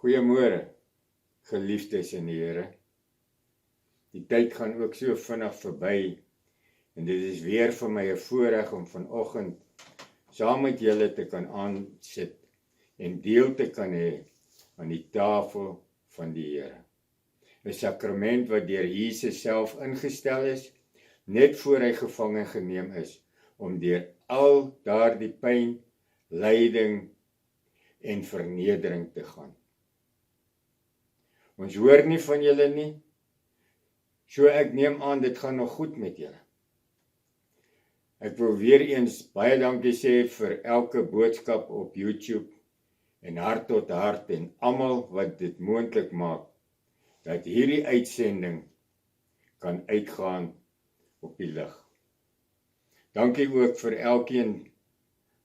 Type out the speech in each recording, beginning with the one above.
Goeiemôre, geliefdes in die Here. Die tyd gaan ook so vinnig verby en dit is weer vir my 'n voorreg om vanoggend saam met julle te kan aansit en deel te kan hê aan die tafel van die Here. 'n Sakrament wat deur Jesus self ingestel is, net voor hy gevange geneem is, om deur al daardie pyn, lyding en vernedering te gaan. Ons hoor nie van julle nie, so ek neem aan dit gaan nog goed met julle. Ek wil weer eens baie dankie sê vir elke boodskap op YouTube en hart tot hart en almal wat dit moontlik maak, dat hierdie uitsending kan uitgaan op die lig. Dankie ook vir elkeen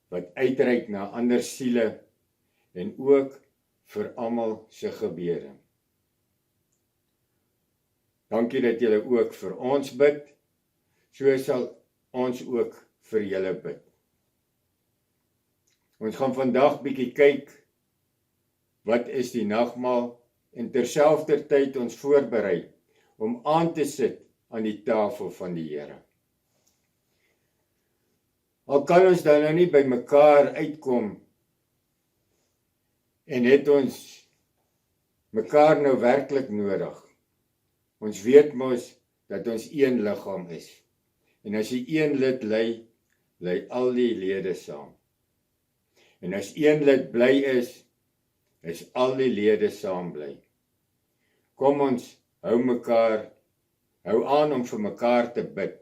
wat uitreik na ander siele en ook vir almal se gebede. Dankie dat julle ook vir ons bid, so sal ons ook vir julle bid. Ons gaan vandag bietjie kyk, wat is die nagmaal, en terselfdertyd ons voorberei om aan te sit aan die tafel van die Here. Al kan ons dan nou nie by mekaar uitkom en het ons mekaar nou werklik nodig. Ons weet mos dat ons een liggaam is. En as die een lid ly, ly al die lede saam. En as een lid bly is al die lede saam bly. Kom ons hou aan om vir mekaar te bid.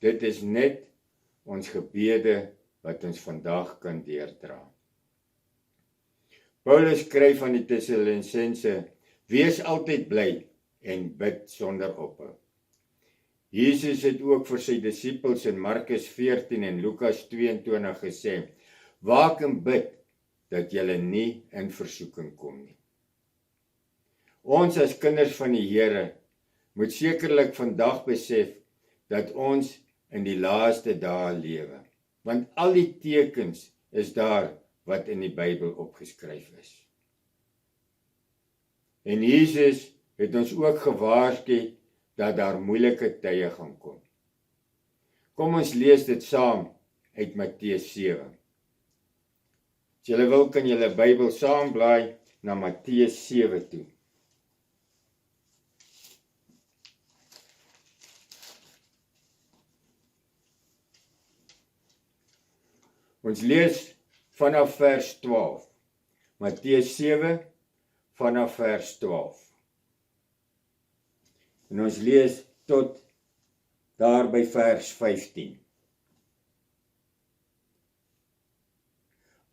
Dit is net ons gebede wat ons vandag kan deurdra. Paulus skryf aan die Tessalonisense: wees altyd bly en bid sonder ophou. Jesus het ook vir sy disippels in Markus 14 en Lukas 22 gesê: waak en bid dat julle nie in versoeking kom nie. Ons as kinders van die Here moet sekerlik vandag besef dat ons in die laaste dae lewe, want al die tekens is daar wat in die Bybel opgeskryf is. En Jesus het ons ook gewaarsku dat daar moeilike tye gaan kom. Kom ons lees dit saam uit Matteus 7. As julle wil, kan julle Bybel saam blaai na Matteus 7 toe. Ons lees vanaf vers 12. Matteus 7 vanaf vers 12. En ons lees tot daar by vers 15.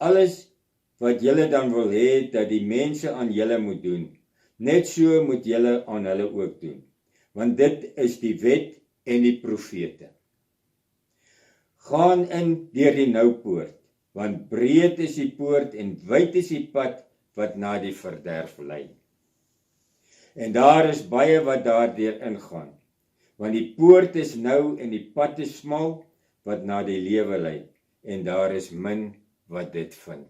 Alles wat julle dan wil hê dat die mense aan julle moet doen, net so moet julle aan hulle ook doen, want dit is die wet en die profete. Gaan in deur die noupoort, want breed is die poort en wyd is die pad wat na die verderf lei. En daar is baie wat daardeur ingaan, want die poort is nou en die pad is smal wat na die lewe lei, en daar is min wat dit vind.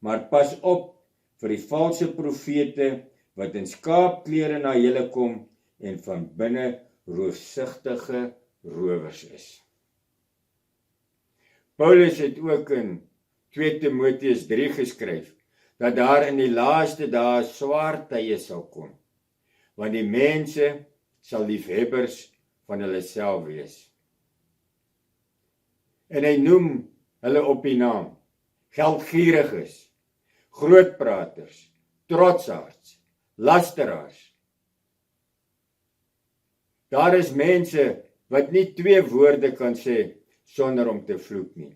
Maar pas op vir die valse profete wat in skaapklere na julle kom en van binne roofsigtige rowers is. Paulus het ook in 2 Timoteus 3 geskryf dat daar in die laaste dae swaar tye sal kom, want die mense sal liefhebbers van hulle self wees. En hy noem hulle op die naam: geldgieriges, grootpraters, trotsaards, lasteraars. Daar is mense wat nie 2 woorde kan sê sonder om te vloek nie.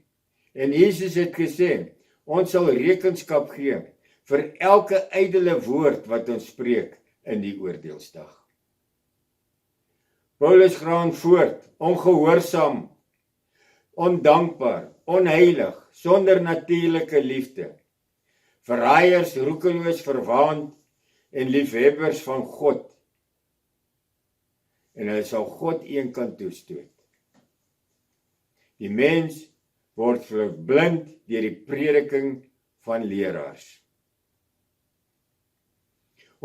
En Jesus het gesê, ons sal rekenskap gee vir elke ydelle woord wat ons spreek in die oordeelsdag. Paulus gaan voort, ongehoorsaam, ondankbaar, onheilig, sonder natuurlike liefde, verraaiers, roekeloos, verwaand en liefhebbers van God. En hulle sal God eenkant toestoot. Die mens word verblind deur die prediking van leraars.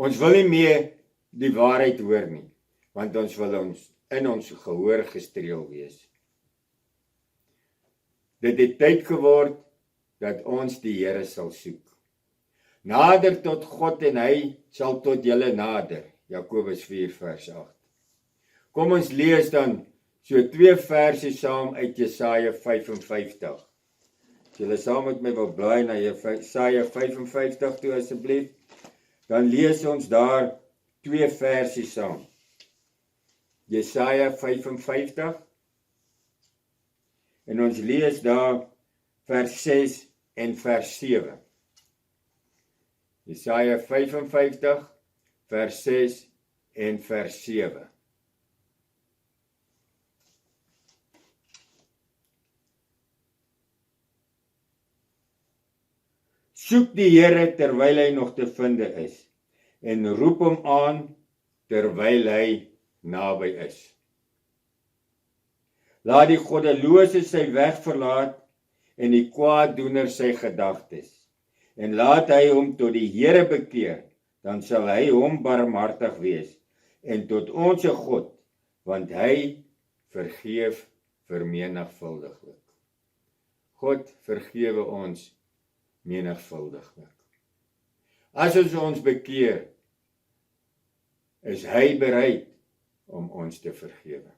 Ons wil nie meer die waarheid hoor nie, want ons wil in ons gehoor gestreel wees. Dit het tyd geword dat ons die Here sal soek. Nader tot God en hy sal tot julle nader. Jakobus 4 vers 8. Kom ons lees dan so 2 verse saam uit Jesaja 55. As julle saam met my wil blaai na Jesaja 55 toe asseblief, dan lees ons daar 2 verse saam. Jesaja 55 en ons lees daar vers 6 en vers 7. Jesaja 55 vers 6 en vers 7. Soek die Here terwyl hy nog te vinde is, en roep hom aan terwyl hy naby is. Laat die goddelose sy weg verlaat en die kwaaddoener sy gedagtes, en laat hy hom tot die Here bekeer, dan sal hy hom barmhartig wees, en tot ons God, want hy vergeef vermenigvuldiglik. God vergewe ons menigvuldiglik. As ons bekeer, is hy bereid om ons te vergewe.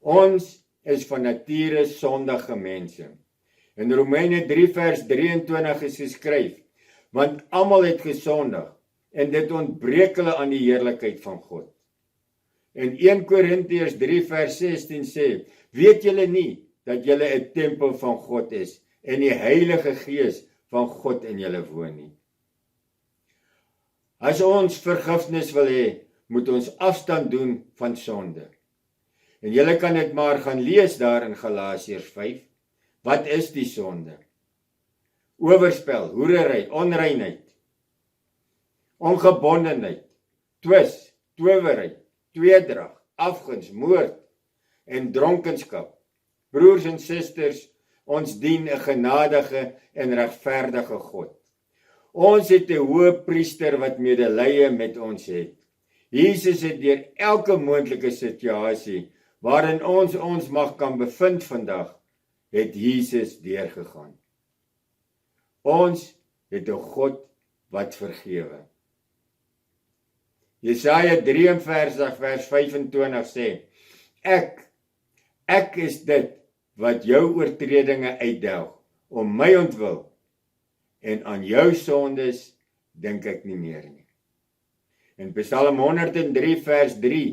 Ons is van nature sondige mense. In Romeine 3 vers 23 is geskryf, want almal het gesondig, en dit ontbreek hulle aan die heerlikheid van God. En 1 Korintiërs 3 vers 16 sê, weet julle nie, dat julle 'n tempel van God is, en die Heilige Gees van God in julle woon nie. As ons vergifnis wil hê, moet ons afstand doen van sonde. En julle kan dit maar gaan lees daar in Galasiërs 5. Wat is die sonde? Oorspel, hoerery, onreinheid, ongebondenheid, twis, towery, tweedrag, afguns, moord en dronkenskap. Broers en susters, ons dien 'n genadige en regverdige God. Ons het 'n hoëpriester wat medelee met ons het. Jesus het deur elke moontlike situasie waarin ons mag kan bevind vandag, het Jesus deurgegaan. Ons het 'n God wat vergewe. Jesaja 43 vers 25 sê, Ek is dit wat jou oortredinge uitdelg, om my ontwil, en aan jou sondes dink ek nie meer nie. In Psalm 103 vers 3,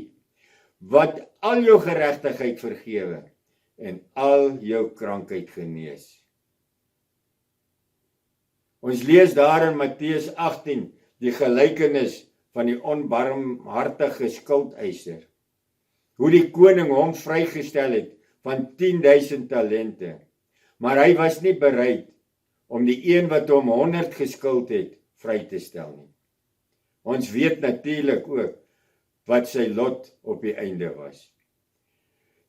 wat al jou geregtigheid vergewe, en al jou krankheid genees. Ons lees daar in Matteus 18, die gelykenis van die onbarmhartige skuldeiser, hoe die koning hom vrygestel het van 10.000 talente, maar hy was nie bereid om die een wat hom 100 geskuld het, vry te stel nie. Ons weet natuurlik ook wat sy lot op die einde was.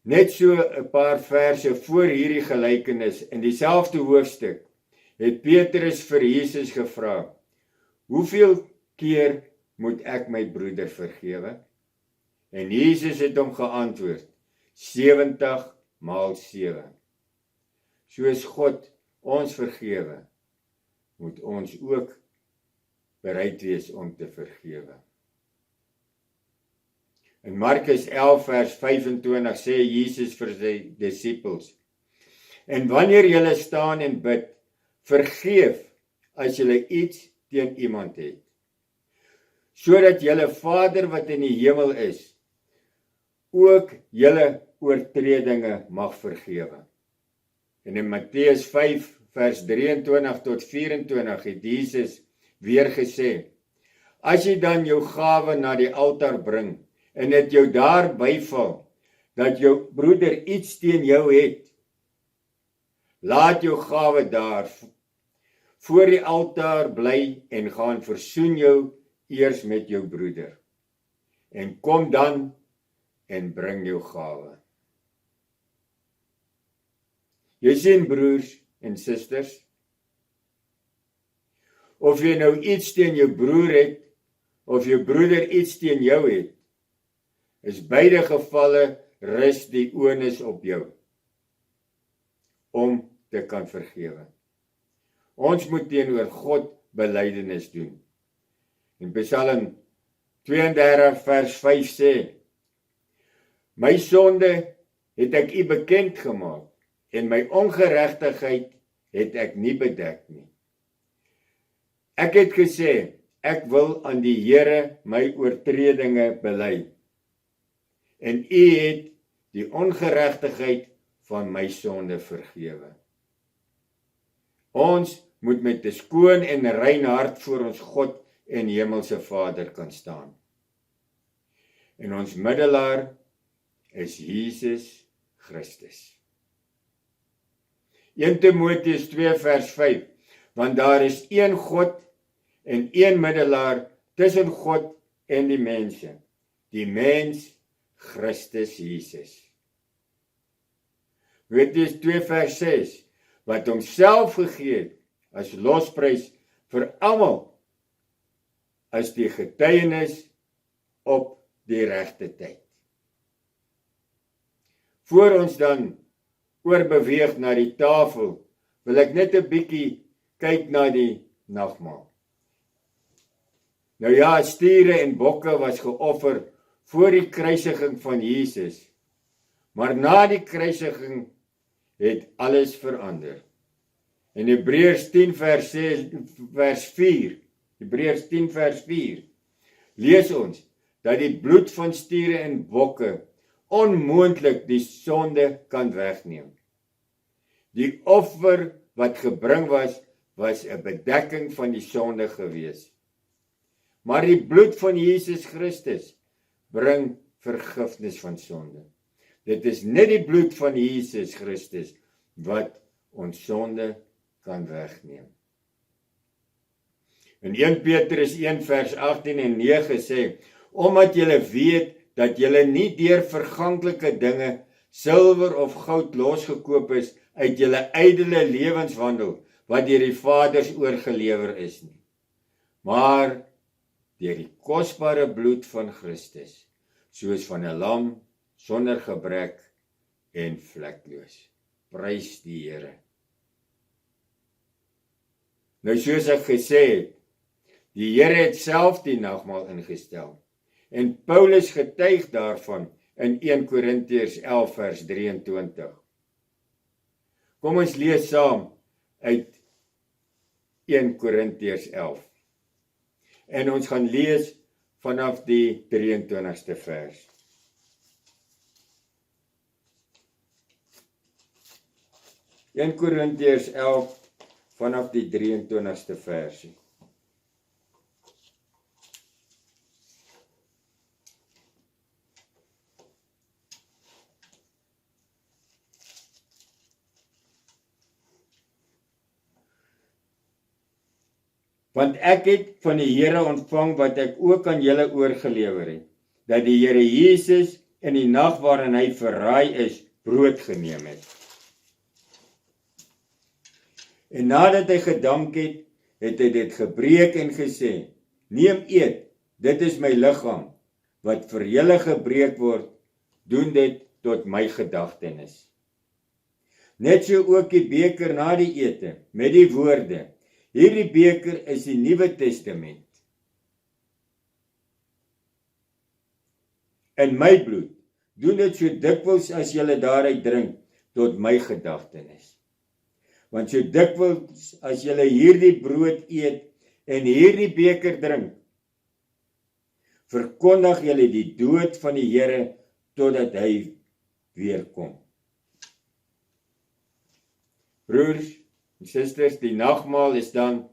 Net so 'n paar verse voor hierdie gelykenis, in dieselfde hoofstuk, het Petrus vir Jesus gevra, hoeveel keer moet ek my broeder vergewe? En Jesus het hom geantwoord, 70 maal 7. Soos God ons vergewe, moet ons ook bereid wees om te vergewe. In Markus 11 vers 25 sê Jesus vir sy disippels, en wanneer julle staan en bid, vergeef as julle iets teen iemand het, sodat julle Vader wat in die hemel is, ook julle oortredinge mag vergewe. En in Matteus 5 vers 23 tot 24 het Jesus weer gesê, as jy dan jou gawe na die altaar bring, en dit jou daar byval, dat jou broeder iets teen jou het, laat jou gawe daar voor die altaar bly en gaan versoen jou eers met jou broeder. En kom dan en bring jou gawe. Jy sien broers en susters, of jy nou iets teen jou broer het, of jou broeder iets teen jou het, is beide gevalle rus die onus op jou om te kan vergewe. Ons moet teenoor God belydenis doen. In Psalm 32 vers 5 sê, my sonde het ek u bekend gemaak, en my ongeregtigheid het ek nie bedek nie. Ek het gesê, ek wil aan die Here my oortredinge bely, en u het die ongeregtigheid van my sonde vergewe. Ons moet met 'n skoon en rein hart voor ons God en Hemelse Vader kan staan. En ons middelaar is Jesus Christus. 1 Timoteus 2 vers 5, want daar is een God en een middelaar tussen God en die mense, die mens Christus Jesus. Timoteus 2 vers 6, wat homself gegee het as losprys vir almal, as die getuienis op die regte tyd. Voor ons dan oorbeweeg na die tafel, wil ek net 'n bietjie kyk na die nagmaal. Nou ja, stiere en bokke was geoffer voor die kruisiging van Jesus, maar na die kruisiging het alles verander. In Hebreërs 10 vers 4, Hebreërs 10 vers 4, lees ons dat die bloed van stiere en bokke onmoontlik die sonde kan wegneem. Die offer wat gebring was 'n bedekking van die sonde gewees. Maar die bloed van Jesus Christus bring vergifnis van sonde. Dit is net die bloed van Jesus Christus wat ons sonde kan wegneem. In 1 Petrus 1 vers 18 en 9 sê, omdat julle weet dat julle nie deur verganklike dinge, silwer of goud losgekoop is uit julle ydelle lewenswandel, wat deur die Vaders oorgelewer is nie, maar deur die kosbare bloed van Christus, soos van 'n lam sonder gebrek en vlekloos. Prys die Here. Nou soos ek gesê het, die Here het self die nagmaal ingestel, en Paulus getuig daarvan in 1 Korintiërs 11 vers 23. Kom ons lees saam uit 1 Korintiërs 11. En ons gaan lees vanaf die 23ste vers. In Korintiërs 11 vanaf die 23ste versie. Want ek het van die Here ontvang wat ek ook aan julle oorgelewer het, dat die Here Jesus in die nag waarin hy verraai is, brood geneem het. En nadat hy gedank het, het hy dit gebreek en gesê, neem eet, dit is my liggaam, wat vir julle gebreek word, doen dit tot my gedagtenis. Net so ook die beker na die ete, met die woorde, hierdie beker is die Nuwe Testament. In my bloed, doen dit so dikwels as julle daaruit drink, tot my gedagtenis. Want so dikwels as julle hierdie brood eet en hierdie beker drink, verkondig julle die dood van die Here totdat hy weer kom. Broers en susters, die nagmaal is dan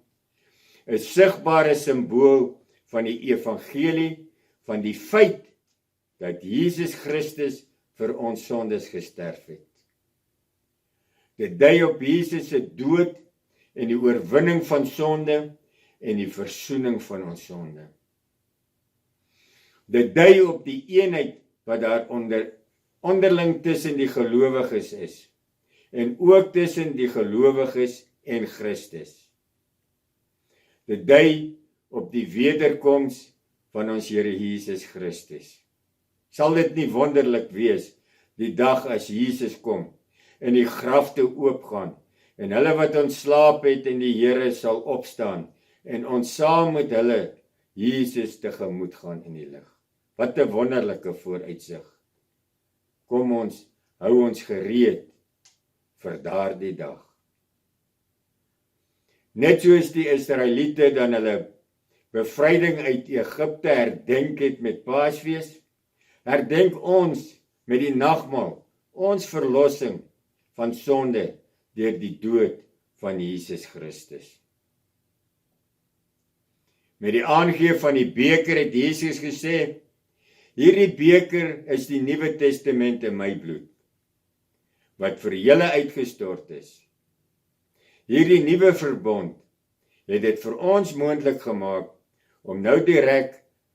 'n sigbare simbool van die evangelie, van die feit dat Jesus Christus vir ons sondes gesterf het. Dit dui op Jesus se dood en die oorwinning van sonde en die versoening van ons sonde. Dit dui op die eenheid wat daar onderling tussen die gelowiges is en ook tussen die gelowiges en Christus. Dit dui op die wederkoms van ons Here Jesus Christus. Sal dit nie wonderlik wees, die dag as Jesus kom, en die grafte oopgaan, en hulle wat ontslaap het in die Here sal opstaan, en ons saam met hulle Jesus tegemoet gaan in die lig. Wat 'n wonderlike vooruitsig. Kom ons, hou ons gereed vir daardie dag. Net soos die Israeliete dan hulle bevryding uit Egipte herdenk het met Paasfees, herdenk ons met die nagmaal ons verlossing van sonde deur die dood van Jesus Christus. Met die aangee van die beker het Jesus gesê, hierdie beker is die Nuwe Testament in my bloed, wat vir julle uitgestort is. Hierdie nuwe verbond het dit vir ons moontlik gemaak om nou direk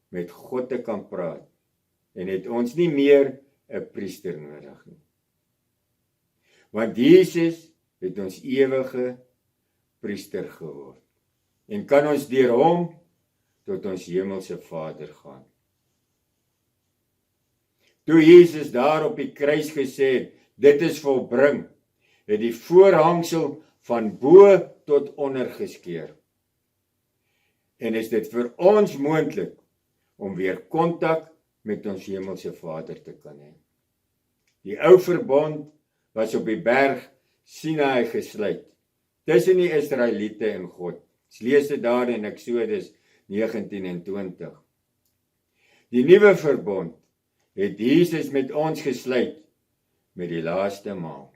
met God te kan praat, en het ons nie meer 'n priester nodig nie. Want Jesus het ons ewige priester geword, en kan ons deur hom tot ons hemelse Vader gaan. Toe Jesus daar op die kruis gesê het, dit is volbring, het die voorhangsel van bo tot onder geskeur. En is dit vir ons moontlik om weer kontak met ons hemelse Vader te kan hê. Die ou verbond was op die berg Sinaï gesluit, tussen die Israeliete en God. Ons lees dit daar in Eksodus 19 en 20. Die nuwe verbond het Jesus met ons gesluit met die laaste maal.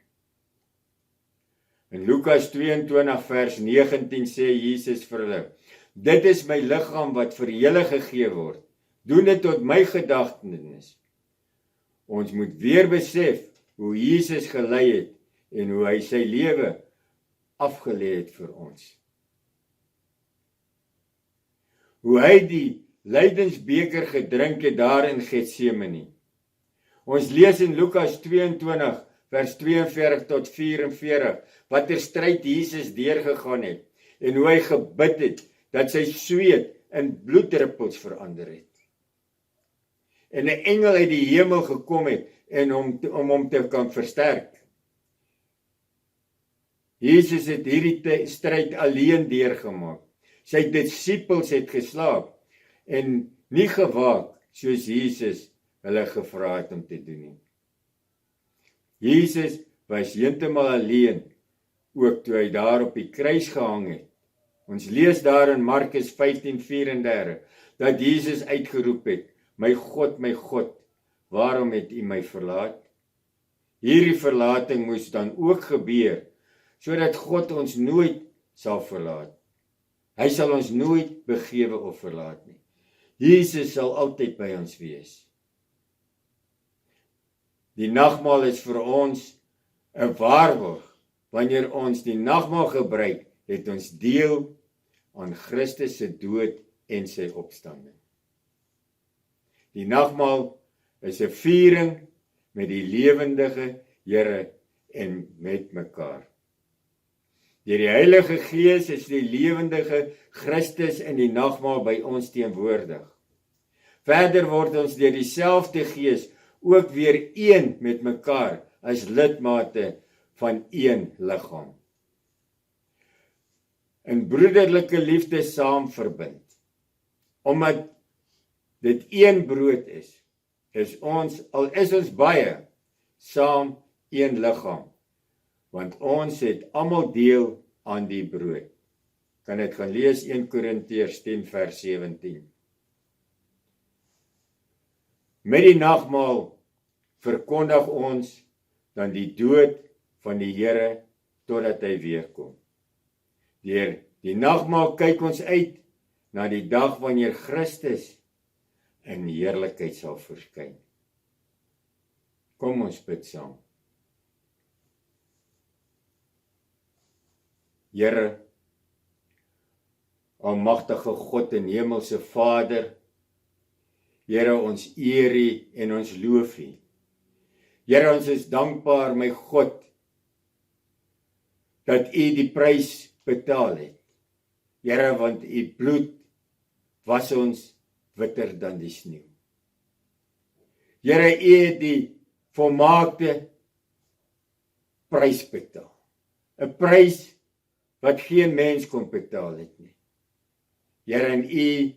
In Lukas 22 vers 19 sê Jesus vir hulle, dit is my liggaam wat vir julle gegee word. Doen dit tot my gedagtenis. Ons moet weer besef hoe Jesus gelei het en hoe hy sy lewe afgelê het vir ons. Hoe hy die lydensbeker gedrink het daar in Getsemane. Ons lees in Lukas 22 vers 42 tot 44 watter stryd Jesus deurgegaan het en hoe hy gebid het dat sy sweet in bloeddruppels verander het. En 'n engel uit die hemel gekom het en om hom te kan versterk. Jesus het hierdie stryd alleen deurgemaak. Sy disippels het geslaap en nie gewaak soos Jesus hulle gevra het om te doen nie. Jesus was heeltemal alleen, ook toe hy daar op die kruis gehang het. Ons lees daar in Markus 15:34 dat Jesus uitgeroep het, my God, waarom het U my verlaat? Hierdie verlating moes dan ook gebeur, sodat God ons nooit sal verlaat. Hy sal ons nooit begewe of verlaat nie. Jesus sal altyd by ons wees. Die nagmaal is vir ons 'n waarborg. Wanneer ons die nagmaal gebruik, het ons deel aan Christus se dood en sy opstanding. Die nagmaal is 'n viering met die lewendige Here en met mekaar. Deur die Heilige Gees is die lewendige Christus in die nagmaal by ons teenwoordig. Verder word ons deur dieselfde Gees ook weer een met mekaar as lidmate van een liggaam. In broederlike liefde saam verbind. Omdat dit een brood is ons, al is ons baie, saam een liggaam. Want ons het almal deel aan die brood. Kan dit gaan lees 1 Korintiërs 10 vers 17. Met die nagmaal verkondig ons dan die dood van die Here totdat hy weer kom. Deur die nagmaal kyk ons uit na die dag wanneer Christus in heerlikheid sal verskyn. Kom ons bid saam. Here, almagtige God en hemelse Vader, Here, ons eer U en ons loof U. Here, ons is dankbaar, my God, dat U die prys betaal het. Here, want U bloed was ons witter dan die sneeu. Here, U het die volmaakte prys betaal. 'n Prys wat geen mens kon betaal het nie. Here, en U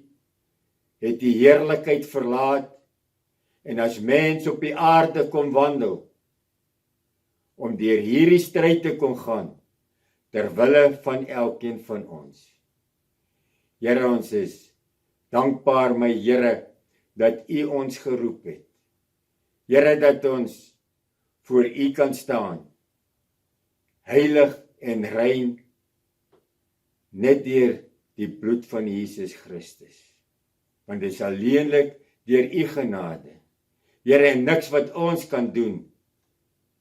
het die heerlikheid verlaat en as mens op die aarde kom wandel, om deur hierdie stryd te kon gaan, terwille van elkeen van ons. Here, ons is dankbaar, my Here, dat U ons geroep het. Here, dat ons voor U kan staan, heilig en rein, net deur die bloed van Jesus Christus. Want dit is alleenlik deur U genade. Here, en niks wat ons kan doen,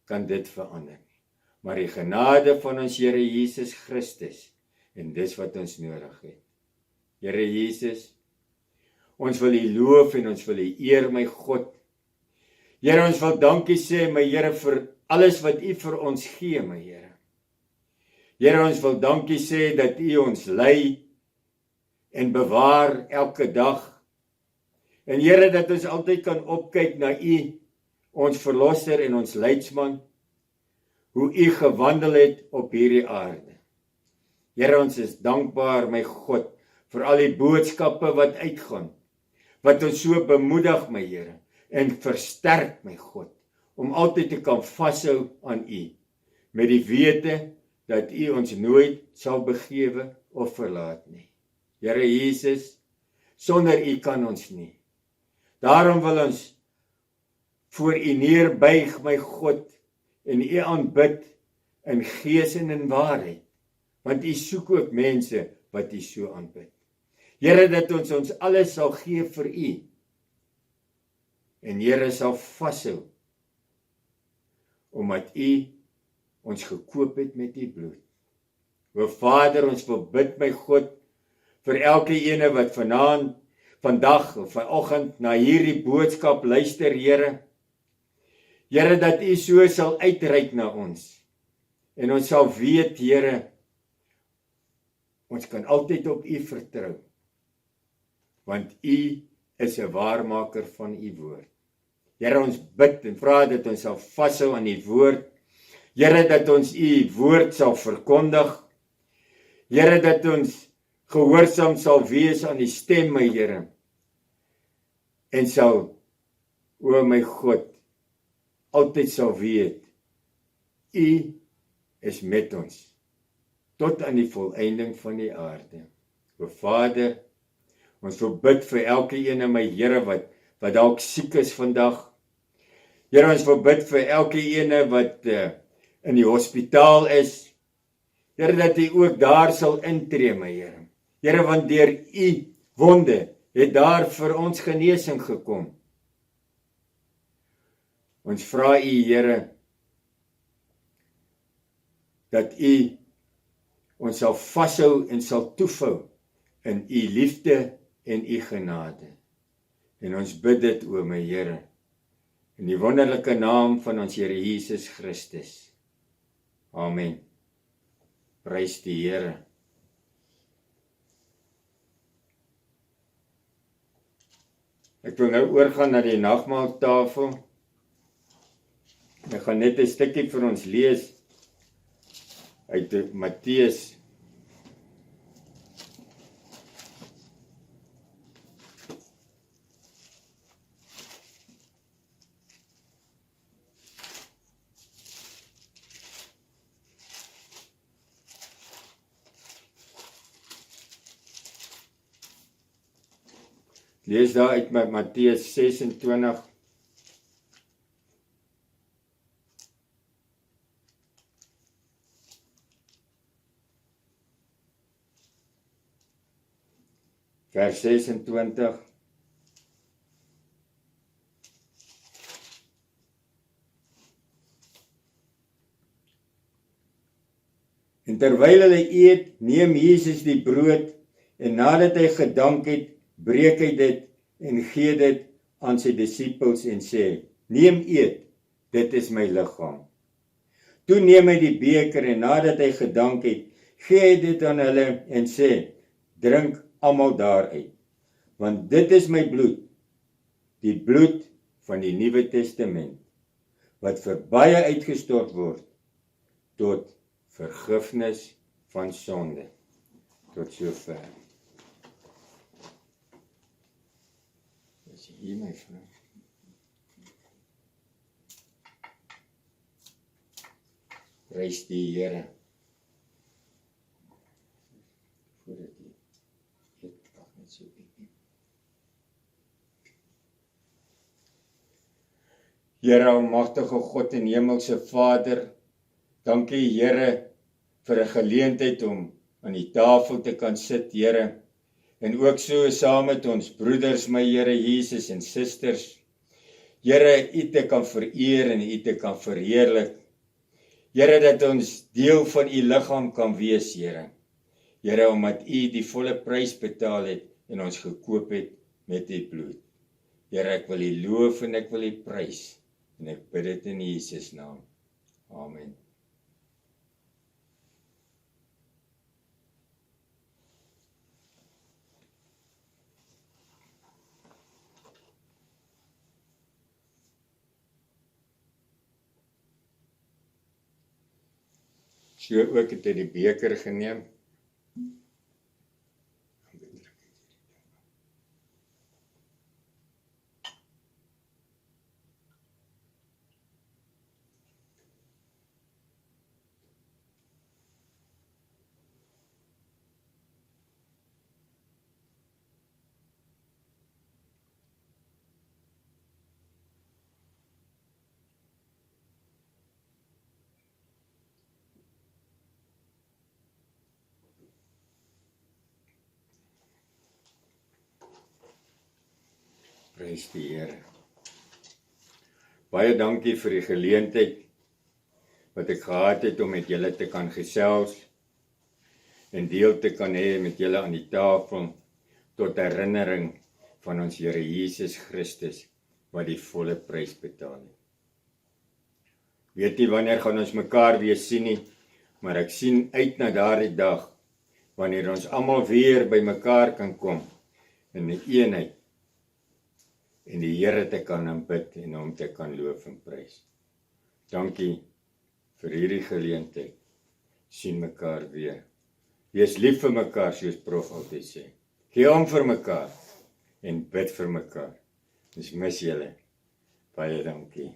kan dit verander nie. Maar die genade van ons Here Jesus Christus, en dis wat ons nodig het. Here Jesus, ons wil U loof en ons wil U eer, my God. Here, ons wil dankie sê, my Here, vir alles wat U vir ons gee, my Here. Here, ons wil dankie sê dat U ons lei en bewaar elke dag. En Here, dat ons altyd kan opkyk na U, ons verlosser en ons leidsman, hoe U gewandel het op hierdie aarde. Here, ons is dankbaar, my God, vir al die boodskappe wat uitgaan, wat ons so bemoedig, my Here, en versterk, my God, om altyd te kan vashou aan U, met die wete dat U ons nooit sal begewe of verlaat nie. Here Jesus, sonder U kan ons nie. Daarom wil ons voor U neerbuig, my God, en U aanbid in gees en in waarheid, want U soek ook mense wat U so aanbid. Here, dat ons alles sal gee vir U, en Here sal vashou, omdat U ons gekoop het met U bloed. O Vader, ons wil bid, my God, vir elke ene wat vandag of vanoggend na hierdie boodskap luister, Here. Here, dat U so sal uitreik na ons. En ons sal weet, Here, ons kan altyd op U vertrou. Want U is 'n waarmaker van U woord. Here, ons bid en vra dat ons sal vashou aan U woord. Here, dat ons U woord sal verkondig. Here, dat ons gehoorsaam sal wees aan die stem, my Here. En sal, o my God, altyd sal weet, U is met ons, tot aan die volëinding van die aarde. O Vader, ons wil bid vir elke ene, my Here, wat dalk siek is vandag. Here, ons wil bid vir elke ene wat in die hospitaal is. Here, dat U ook daar sal intree, my Here. Here, want deur U wonde het daar vir ons genesing gekom. Ons vra U, Here, dat U ons sal vashou en sal toevou in U liefde en U genade. En ons bid dit, o my Here, in die wonderlike naam van ons Here Jesus Christus. Amen. Prys die Here. Ek wil nou oorgaan na die nagmaaltafel. Ek gaan net 'n stukkie vir ons lees uit Matteus. Lees daar uit met Matteus 26. Vers 26. En terwyl hulle eet, neem Jesus die brood en nadat hy gedank het, breek hy dit en gee dit aan sy disippels en sê, neem eet, dit is my liggaam. Toe neem hy die beker en nadat hy gedank het, gee hy dit aan hulle en sê, drink almal daaruit. want dit is my bloed, die bloed van die Nuwe Testament, wat vir baie uitgestort word, tot vergifnis van sonde. Tot sover. Dis hier my vrou. Prys die Here. Voordat jy eet, wag net so 'n bietjie. Here almagtige God en hemelse Vader, dankie Here vir 'n geleentheid om aan die tafel te kan sit, Here, en ook so saam met ons broeders, my Here Jesus en susters, Here, U te kan vereer en U te kan verheerlik. Here, dat ons deel van U liggaam kan wees, Here. Here, omdat U die volle prys betaal het en ons gekoop het met U bloed. Here, ek wil U loof en ek wil U prys, en ek bid dit in Jesus naam. Amen. So ook het hy die beker geneem. Prys die Here. Baie dankie vir die geleentheid wat ek gehad het om met julle te kan gesels en deel te kan hê met julle aan die tafel tot herinnering van ons Here Jesus Christus wat die volle prys betaal het. Weet nie wanneer gaan ons mekaar weer sien nie, maar ek sien uit na daardie dag wanneer ons almal weer by mekaar kan kom in die eenheid en die Here te kan aanbid en hom te kan loof en prys. Dankie vir hierdie geleentheid. Sien mekaar weer. Wees lief vir mekaar, soos Prof altyd sê. Gee om vir mekaar en bid vir mekaar. Ons mis julle. Baie dankie.